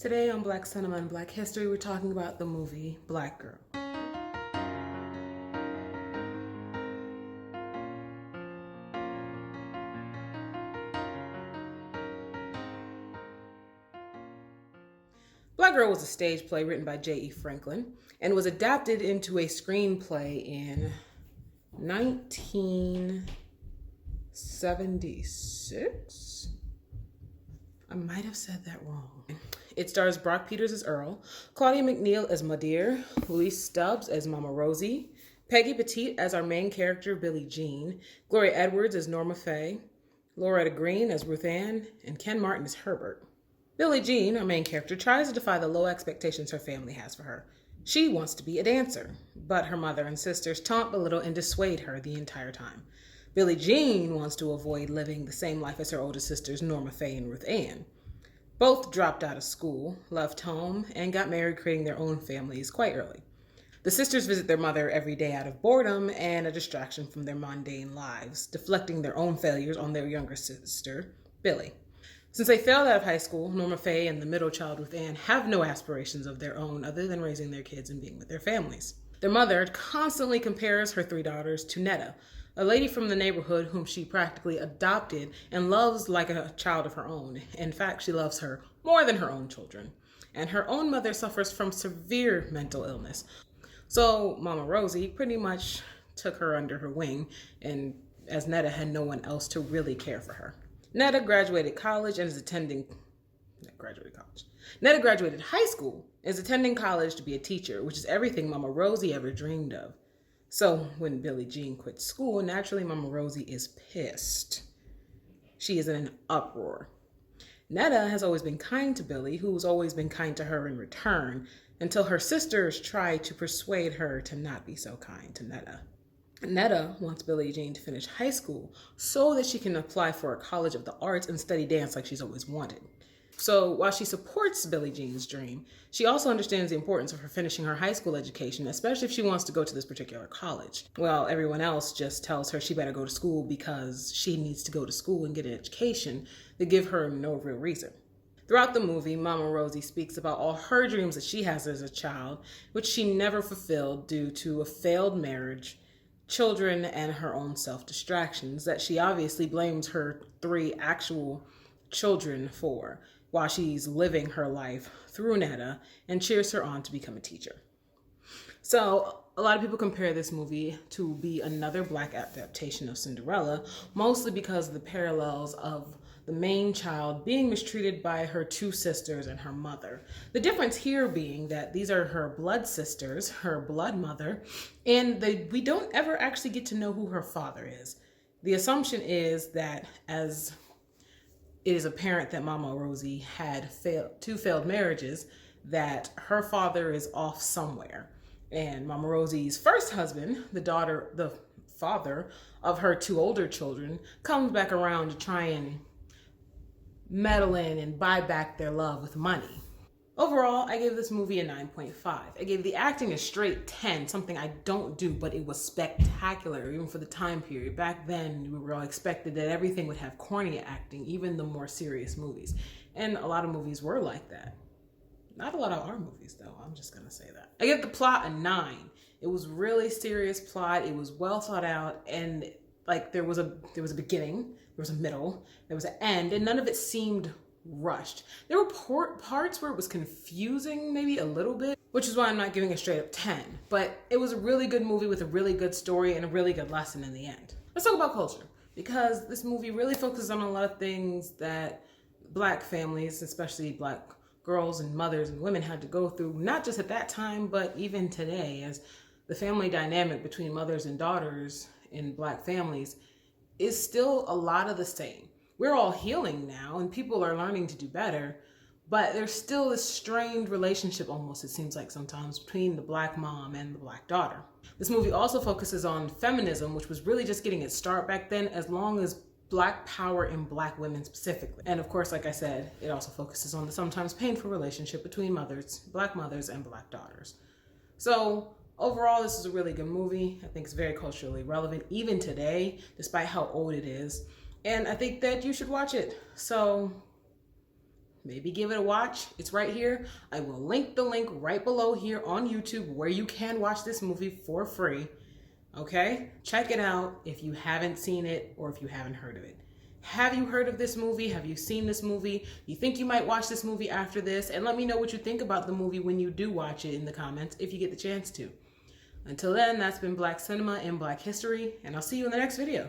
Today on Black Cinema and Black History, we're talking about the movie Black Girl. Black Girl was a stage play written by J.E. Franklin and was adapted into a screenplay in 1976. I might have said that wrong. It stars Brock Peters as Earl, Claudia McNeil as Madeir, Louise Stubbs as Mama Rosie, Peggy Petite as our main character, Billie Jean, Gloria Edwards as Norma Faye, Loretta Green as Ruth Ann, and Ken Martin as Herbert. Billie Jean, our main character, tries to defy the low expectations her family has for her. She wants to be a dancer, but her mother and sisters taunt, belittle, and dissuade her the entire time. Billie Jean wants to avoid living the same life as her older sisters, Norma Faye and Ruth Ann. Both dropped out of school, left home, and got married, creating their own families quite early. The sisters visit their mother every day out of boredom and a distraction from their mundane lives, deflecting their own failures on their younger sister, Billie. Since they failed out of high school, Norma Faye and the middle child Ruth Ann have no aspirations of their own other than raising their kids and being with their families. Their mother constantly compares her three daughters to Netta, a lady from the neighborhood whom she practically adopted and loves like a child of her own. In fact, she loves her more than her own children. And her own mother suffers from severe mental illness. So Mama Rosie pretty much took her under her wing, and as Netta had no one else to really care for her. Netta graduated college and is attending Netta graduated high school, is attending college to be a teacher, which is everything Mama Rosie ever dreamed of. So when Billie Jean quits school, naturally Mama Rosie is pissed. She is in an uproar. Netta has always been kind to Billie, who's always been kind to her in return, until her sisters try to persuade her to not be so kind to Netta. Netta wants Billie Jean to finish high school so that she can apply for a college of the arts and study dance like she's always wanted. So while she supports Billie Jean's dream, she also understands the importance of her finishing her high school education, especially if she wants to go to this particular college. Well, everyone else just tells her she better go to school because she needs to go to school and get an education. They give her no real reason. Throughout the movie, Mama Rosie speaks about all her dreams that she has as a child, which she never fulfilled due to a failed marriage, children, and her own self-distractions that she obviously blames her three actual children for, while she's living her life through Netta and cheers her on to become a teacher. So a lot of people compare this movie to be another Black adaptation of Cinderella, mostly because of the parallels of the main child being mistreated by her two sisters and her mother. The difference here being that these are her blood sisters, her blood mother, and we don't ever actually get to know who her father is. The assumption is that as it is apparent that Mama Rosie had two failed marriages, that her father is off somewhere. And Mama Rosie's first husband, the father of her two older children, comes back around to try and meddle in and buy back their love with money. Overall, I gave this movie a 9.5. I gave the acting a straight 10, something I don't do, but it was spectacular, even for the time period. Back then, we were all expected that everything would have corny acting, even the more serious movies. And a lot of movies were like that. Not a lot of our movies, though. I'm just going to say that. I give the plot a 9. It was really serious plot. It was well thought out, and there was a beginning, there was a middle, there was an end, and none of it seemed rushed. There were parts where it was confusing, maybe a little bit, which is why I'm not giving a straight up 10. But it was a really good movie with a really good story and a really good lesson in the end. Let's talk about culture, because this movie really focuses on a lot of things that Black families, especially Black girls and mothers and women, had to go through, not just at that time, but even today, as the family dynamic between mothers and daughters in Black families is still a lot of the same. We're all healing now and people are learning to do better, but there's still this strained relationship almost, it seems like sometimes, between the Black mom and the Black daughter. This movie also focuses on feminism, which was really just getting its start back then, as long as Black power in Black women specifically. And of course, like I said, it also focuses on the sometimes painful relationship between Black mothers and Black daughters. So overall, this is a really good movie. I think it's very culturally relevant, even today, despite how old it is. And I think that you should watch it. So maybe give it a watch. It's right here. I will link the link right below here on YouTube where you can watch this movie for free. Okay? Check it out if you haven't seen it or if you haven't heard of it. Have you heard of this movie? Have you seen this movie? You think you might watch this movie after this? And let me know what you think about the movie when you do watch it in the comments if you get the chance to. Until then, that's been Black Cinema and Black History, and I'll see you in the next video.